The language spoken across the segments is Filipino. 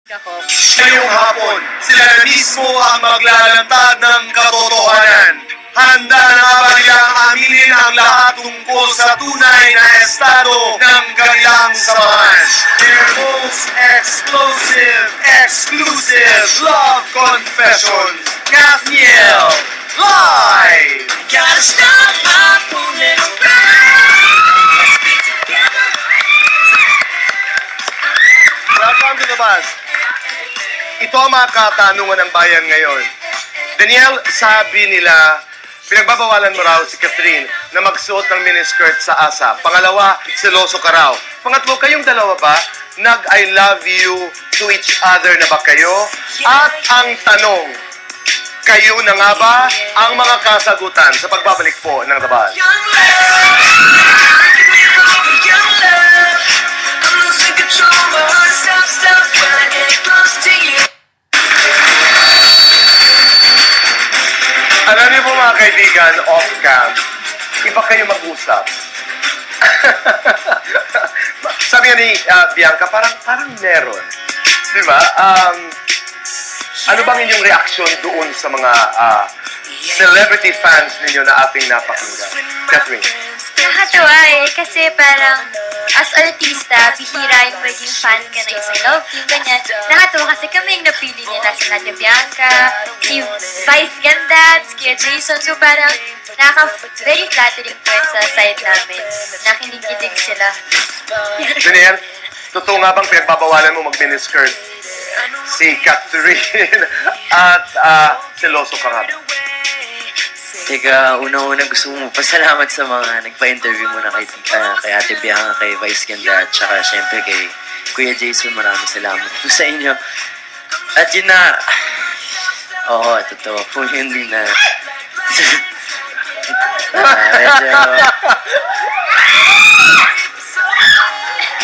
Ako. Ngayong hapon, sila na mismo ang maglalantad ng katotohanan. Handa na ba nilang aminin ang lahat tungkol sa tunay na estado ng kanilang samahan? Their most explosive, exclusive love confessions. Kathniel, live! Gotta stop my fooling around. Let's be together. Welcome to the bus. Ito ang mga katanungan ng bayan ngayon. Daniel, sabi nila, pinagbabawalan mo raw si Catherine na magsuot ng miniskirt sa ASA. Pangalawa, seloso ka raw. Pangatlo, kayong dalawa ba? Nag-I love you to each other na ba kayo? At ang tanong, kayo na nga ba ang mga kasagutan sa pagbabalik po ng The Buzz? Young love, give me all the young love. I'm losing control, my heart stops when I get close to you. Alam niyo po mga kaibigan, off-cam, iba kayo mag-usap. Sabi nga ni Bianca, parang meron. Di ba? Ano bang inyong reaksyon doon sa mga celebrity fans ninyo na ating napakinggan? Catherine? Nakakatawa kasi parang as artista, bihira yung maging fan ka ng isang love team, ganyan. Nakakatawa kasi kami yung napili nila si Nadia Bianca, si Vice Ganda, si Kuya Jason. So parang very flattering po yun sa side namin na kinikilig sila. Daniel, totoo nga bang pinagbabawalan mo mag-miniskirt si Catherine at seloso ka nga ba? Teka, unang-una gusto mo pasalamat sa mga nagpa-interview mo na kay Ate Bianca, kay Vice Ganda, at saka syempre kay Kuya Jason. Maraming salamat po sa inyo. At yun na, oo, totoo po yun din na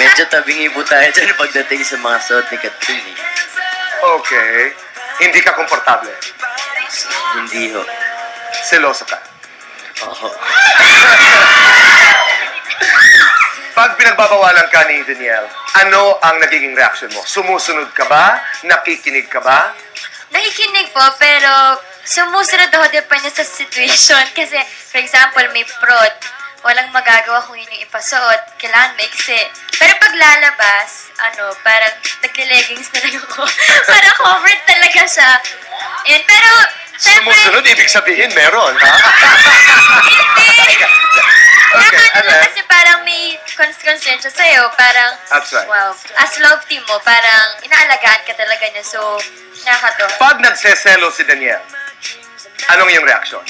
medyo tabingi po tayo dyan pagdating sa mga suot ni Catherine. Okay. Hindi ka komportable? Hindi ho. Seloso ka? Oo. Pag pinagbabawalan ka ni Daniel, ano ang nagiging reaction mo? Sumusunod ka ba? Nakikinig ka ba? Nakikinig po, pero sumusunod ako depende sa situation. Kasi, for example, may prod. Walang magagawa kung yun yung ipasuot. Kailangan maiksi. Pero pag lalabas, parang nagle-leggings na lang ako. Parang covered talaga siya. Yun, pero, syempre, Sumusunod, ibig sabihin meron, ha? hindi! Okay, Nakakatawa kasi parang may konsensya sa'yo. Parang, That's right. wow, as love team mo, parang inaalagaan ka talaga niya. So, nakakatawa. Pag nagseselo si Daniel, anong iyong reaksyon?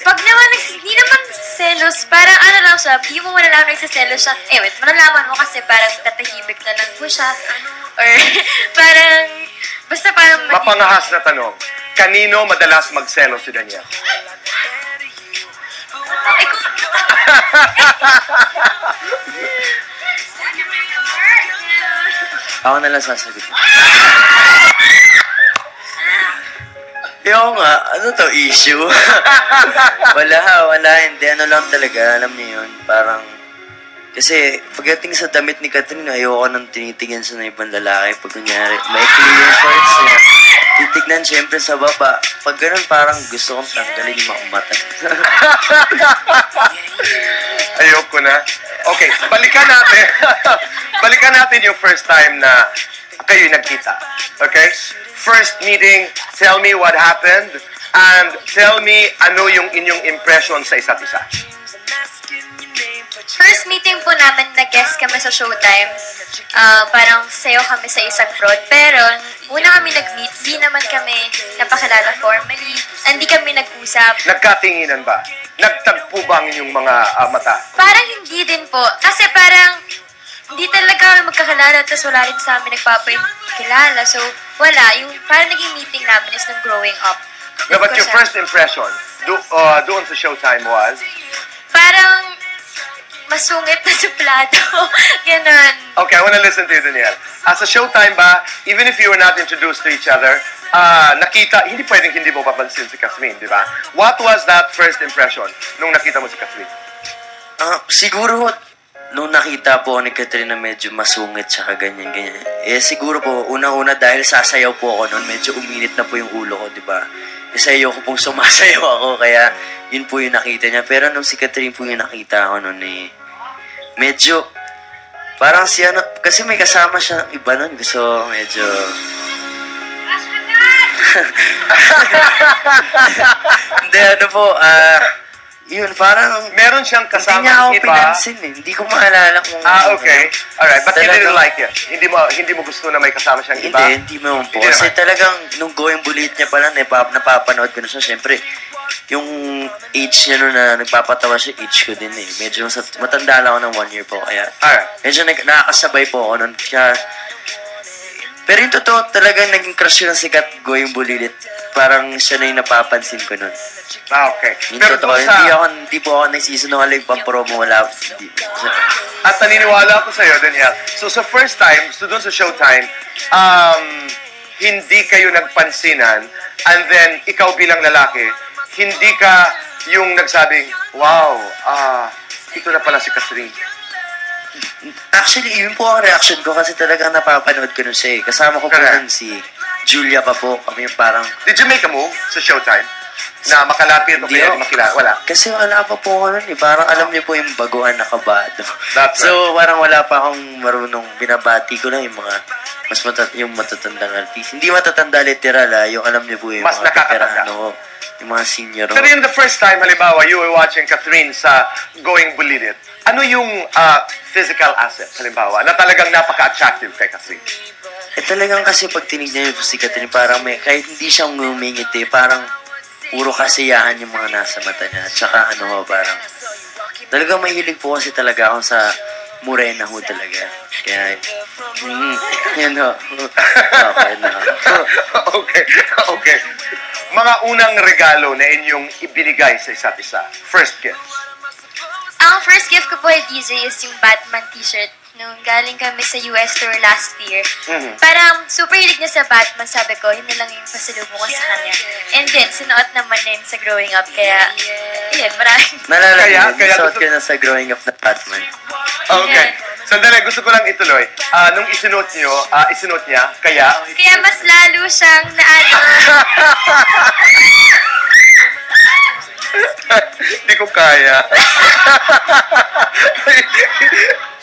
Pag naman, hindi naman selos, parang lang siya, hindi mo malalaman nagsaselos siya. Wait, malalaman mo kasi parang tatahimik na lang po siya. Or parang, basta parang Mapangahas na tanong, kanino madalas magselo si Daniel? Ako na lang sasagot. Yung nga, ano to, issue? wala, hindi. Ano lang talaga, alam niyo yun. Parang, kasi pagdating sa damit ni Catherine, ayoko nang tinitingnan sa ibang lalaki. Pag kunyari, maikli yung shorts niya. Titignan syempre sa baba. Pag ganun, parang gusto kong tanggalin yung mga mata. Ayoko na. Okay, balikan natin. Balikan natin yung first time na kayo nagkita. Okay? First meeting, tell me what happened and tell me ano yung inyong impression sa isa't isa. First meeting po namin, nag-guest kami sa Showtime. Parang sayo kami sa isang prod. Pero, una kami nag-meet, di naman kami napakilala formally. Hindi kami nag-usap. Nagkatinginan ba? Nagtagpo ba ang inyong mga mata? Parang hindi din po. Kasi parang, hindi talaga kami magkakilala. Tapos wala rin sa amin nagpapakilala. So, wala. Yung parang naging meeting namin is nung growing up. No, but your first impression doon sa Showtime was? Parang, masungit na suplado. Ganon. Okay, I want to listen to you, Daniel. Sa Showtime ba, even if you were not introduced to each other, nakita, hindi pwedeng hindi mo papansin si Catherine, di ba? What was that first impression nung nakita mo si Catherine? Siguro, nung nakita po ako ni Catherine na medyo masungit tsaka ganyan. Siguro po, unang-una dahil sasayaw po ako noon, medyo uminit na po yung ulo ko, di ba? Kasi ayoko pong sumasayaw ako, kaya yun po yung nakita niya. Pero nung si Catherine po yung nakita ako noon medyo, parang siya, kasi may kasama siya iba noon. Gusto medyo... Hindi, yun, parang... Meron siyang kasama hindi niya ako iba. pinansin Hindi ko maalala kung... Okay. Alright, but you didn't Talagang- like it. Hindi mo gusto na may kasama siyang iba? Hindi mo po. Hindi Kasi naman. talagang nung going bulit niya pa lang, napapanood ko na siya. Siyempre, yung age niya nung na nagpapatawa siya, age ko din Medyo matanda lang ako ng 1 year po. Kaya Alright. medyo nakakasabay po ako nun. Kaya, pero yung totoo, talagang naging crush ko ng sikat going bulilit. Parang siya na yung napapansin ko nun. Okay. Yung Pero totoo, doon sa... hindi po ako nagsisinungaling pang-promo, wala. Hindi. At naniniwala ako sa'yo, Daniel. So, sa first time, so doon sa Showtime, hindi kayo nagpansinan, and then, ikaw bilang lalaki, hindi ka yung nagsabing, wow, ito na pala si Catherine. Actually, yun po ang reaction ko kasi talagang napapanood ko nun siya Kasama ko po Correct. nun si Julia pa po. Kami yung parang... Did you make a move sa Showtime? Na makalapit o Hindi kaya ako. makilala? Wala. Kasi wala pa po ako nun Parang alam niyo po yung baguhan na kabado. That's So, parang wala pa akong marunong binabati ko lang yung mga yung matatandang artist. Hindi matatanda literal yung alam niyo po yung Mas mga nakakatanda. veterano, yung mga senior. Pero yung the first time, halimbawa, you were watching Catherine sa Going Bulilit, ano yung physical asset, halimbawa, na talagang napaka-attractive kay Catherine? Talagang kasi pag tinignan niyo po si Catherine, parang kahit hindi siya ngumingiti, parang puro kasiyahan yung mga nasa mata niya. Tsaka parang talagang mahilig po kasi talaga ako sa morena ho talaga. Kaya, yan ho. Okay na. Okay. Mga unang regalo na inyong ibinigay sa isa't isa. First gift. Ang first gift ko po kay DJ is yung Batman t-shirt. Nung galing kami sa US tour last year. Mhm. Parang super hilig niya sa Batman. Sabi ko, yun na lang yung pasalubong ko sa kanya. And then, sinuot naman na yun sa growing up. Kaya, yun, maraming. Nalala Kaya niyo, suot gusto- ko na sa growing up na Batman. Okay. Sandali, gusto ko lang ituloy. Nung isinuot niya, kaya... Kaya mas lalo siyang naano. Hindi ko kaya.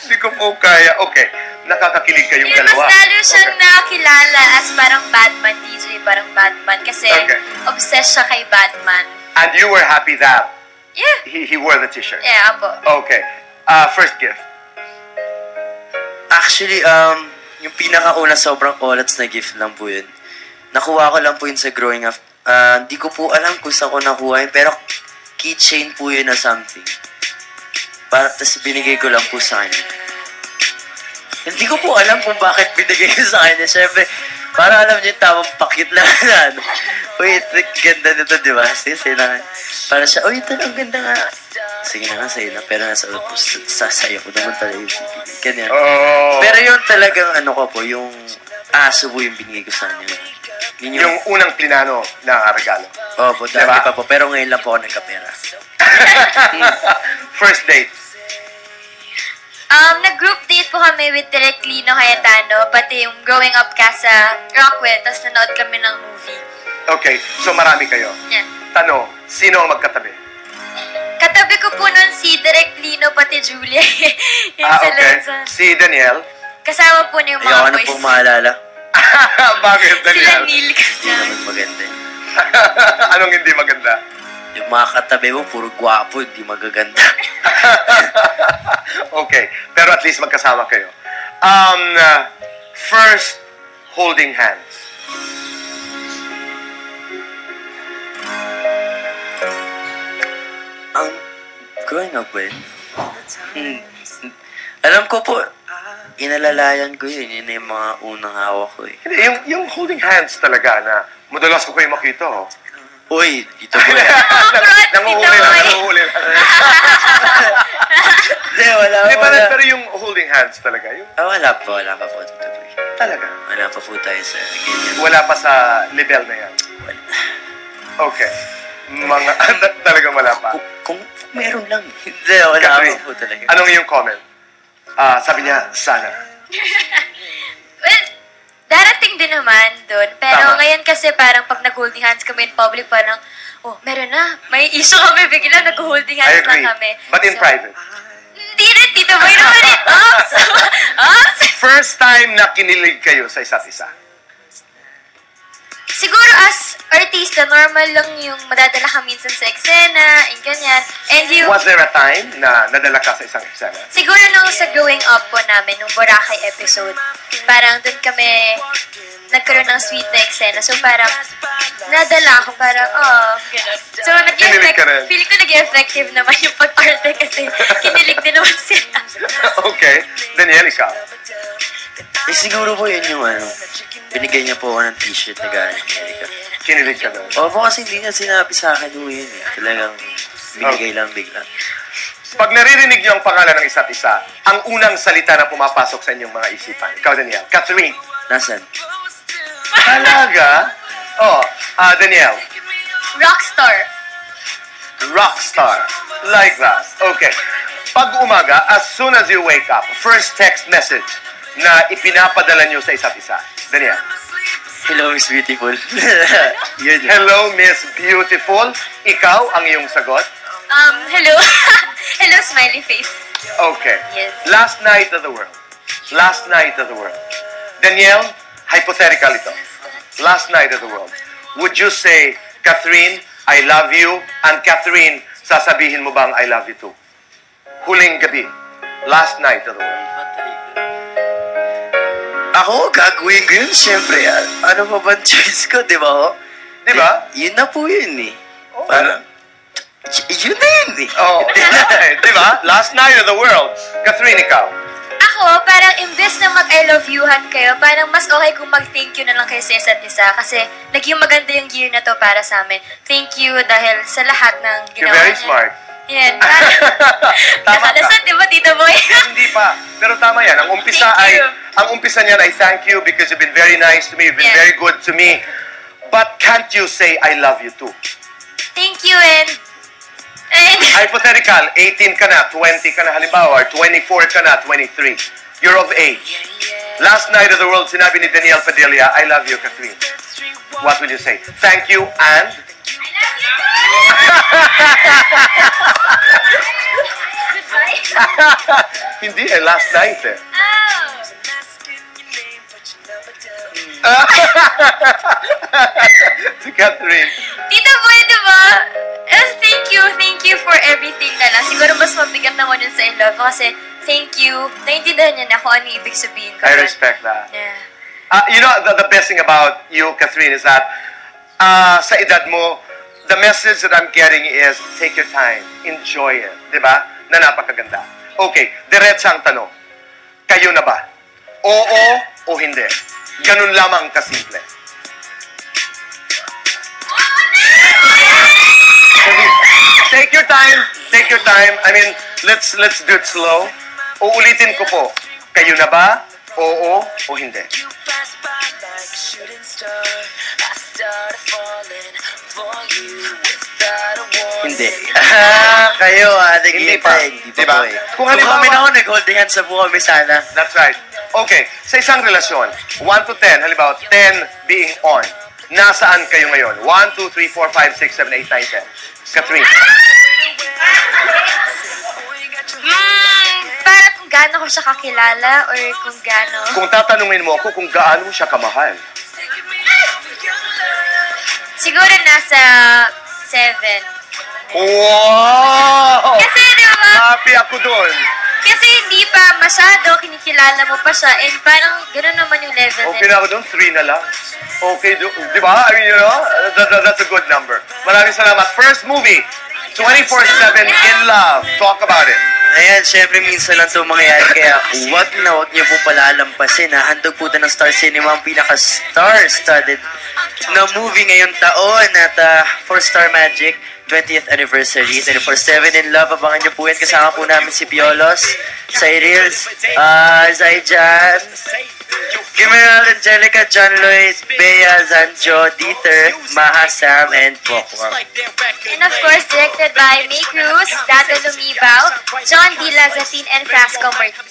Hindi ko po kaya. Okay. Nakakakilig kayong Kaya mas dalawa. lalo siyang Okay. nakilala as parang Batman, DJ, parang Batman. Kasi Okay. obsessed siya kay Batman. And you were happy that Yeah. he wore the t-shirt. Yeah, apo. Okay. First gift. Actually, yung pinakauna sobrang kolats na gift lang po yun. Nakuha ko lang po yun sa growing up. Hindi ko po alam kung saan ko nakuha yun, pero keychain po yun na something. Tapos binigay ko lang po sa kanya. Hindi ko po alam kung bakit binigay ko sa kanya. Siyempre, para alam niyo yung tamang pakit lang na. Wait, ganda nito, di ba? Sige na. Para siya, ito ang ganda nga. Sige na nga, sa'yo na. Pero nasa sasaya ko naman talaga yung bibigay. Ganyan. Oh. Pero yung talagang yung aso po yung binigay ko sa kanya. Yun Yung unang plinano na regalo. Opo, dati Diba? pa po. Pero ngayon lang po ako nagkapera. First date. Nag-group date po kami with Direk Lino Cayetano, pati yung growing up ka sa Rockwell, tapos nanood kami ng movie. Okay. So marami kayo. Yan. Tanong, sino ang magkatabi? Katabi ko po nun si Direk Lino, pati Julia. Yung sila Okay. sa- Si Daniel. Kasama po niya yung mga Ayaw na boys. po maalala. Bakit, Sila Daniel? Neil Hindi kasama. naman maganda. Anong hindi maganda? Yung mga katabi mo, puro gwapo, hindi magaganda. Okay. Pero at least magkasama kayo. First, holding hands. Growing up with, alam ko po, inalalayan ko yun. Yun yung mga unang hawak ko eh. Hindi, yung holding hands talaga na madalas ko kayo makita, oh. Uy, dito po yan. Nanguhuli lang, nanguhuli lang. Hindi, wala. Pero yung holding hands talaga, yung Wala pa po. Dito po. talaga. Wala pa po tayo sa ganyan. Wala pa sa level na yan. Wala. Okay. Talagang wala pa. Kung meron lang. Hindi, wala Catherine, pa po talaga. Anong iyong comment? Sabi niya, sana. Well, darating din naman doon. Pero Tama. ngayon kasi parang pag nag-holding hands kami in public, parang, oh, meron na. May issue kami, bigla nag-holding I hands agree. na kami. But in private. Hindi rin, Tito Boy naman eh. Ops! Ops! First time na kinilig kayo sa isa't isa. Siguro as artista, normal lang yung madadala ka minsan sa eksena, and ganyan. And yung, Was there a time na nadala ka sa isang eksena? siguro nung sa growing up po namin, nung Boracay episode, parang doon kami nagkaroon ng sweet na eksena. So parang, nadala ako, parang, gano'n. So Kinilig ka rin. feeling ko nag-effective naman yung pag-arte kasi kinilig din naman sila. Okay. Daniel, ikaw. Eh, siguro po yun yung binigay niya po ako ng t-shirt na galing Amerika. Kinilig ka doon. Opo, kasi hindi niya sinabi sa akin yun eh. Talagang binigay lang bigla. Pag naririnig niyo ang pangalan ng isa't isa, ang unang salita na pumapasok sa inyong mga isipan. Ikaw, Daniel. Catherine. Nasaan? Talaga? Daniel. Rockstar. Rockstar. Like that. Okay. Pag umaga, as soon as you wake up, first text message na ipinapadala niyo sa isa't isa. Daniel. Hello, Miss Beautiful. Yun. Hello, Miss Beautiful. Ikaw ang iyong sagot. Hello. Hello, smiley face. Okay. Yes. Last night of the world. Last night of the world. Daniel, hypothetical ito. Last night of the world. Would you say, Catherine, I love you, and Catherine, sasabihin mo bang I love you too? Huling gabi. Last night of the world. Ako, gagawin ko yun. Siyempre, ano pa ba choice ko, di ba ho? Di ba? Yun na po yun eh. Oh. Parang, yun na yun eh. Oh, di ba? Last night of the world. Catherine, ikaw. Ako, parang imbes na mag-I love you-han kayo, parang mas okay kung mag-thank you na lang kayo sa isa't isa kasi naging maganda yung year na to para sa amin. Thank you dahil sa lahat ng You're ginawa very niya. smart. Yan. Parang, Tama ka. nakalasad, di ba, Tito Boy? Hindi pa. Pero tama yan. Ang umpisa Thank you. ang umpisa niyan ay thank you because you've been very nice to me. You've been Yeah. very good to me. But can't you say I love you too? Thank you, and Hypothetical, 18 ka na, 20 ka na halimbawa, or 24 ka na, 23. You're of age. Last night of the world, sinabi ni Daniel Padilla, I love you, Catherine. What will you say? Thank you, and? Hindi last night eh. Si Catherine. Tito Boy, di ba? Thank you for everything na lang. Siguro mas mabigat naman yun sa in love kasi thank you. Naintindihan niya na kung ano ibig sabihin ko. I respect that. Yeah. You know, the best thing about you, Catherine, is that sa edad mo, the message that I'm getting is take your time, enjoy it. Di ba? Na napakaganda. Okay, diretsang tanong. Kayo na ba? Oo o hindi? Ganun lamang kasimple. Take your time. Take your time. I mean, let's do it slow. Uulitin ko po. Kayo na ba? Oo o hindi? You pass by like a shooting star. I started falling for you without a warning. Hindi. Kayo, Hindi pa. Hindi pa Diba? po eh. Kung Kung halimbawa- kami na ako, nag-holding hands na po kami sana. That's right. Okay, sa isang relasyon, 1 to 10, halimbawa, 10 being on, nasaan kayo ngayon? 1, 2, 3, 4, 5, 6, 7, 8, 9, 10. Catherine. Para kung gaano ko siya kakilala or kung gaano. Kung tatanungin mo ako kung gaano siya kamahal, Siguro nasa 7. wow! Kasi di ba? Happy ako doon. Kasi hindi pa masyado, kinikilala mo pa siya, and parang gano'n naman yung level Okay na ako doon, 3 na lang. Okay, di ba? I mean, you know, that's a good number. Maraming salamat. First movie, 24/7 in love. Talk about it. Ayan, syempre minsan lang ito mangyayari kaya wag niyo po palalampasin ha. Handog po ng Star Cinema ang pinaka-star-studded na movie ngayong taon at for Star Magic 20th anniversary, 24/7 in love. Abangan niyo po yan. Kasama po namin si Piolos, Cyrils, Zaijan, Kimeral, Angelica, John Lloyd, Bea, Zanjo, Dieter, Maha, Sam, and Pokwang. And of course, directed by May Cruz, Dato Lumibaw, John D. Lazatin, and Frasco Martin.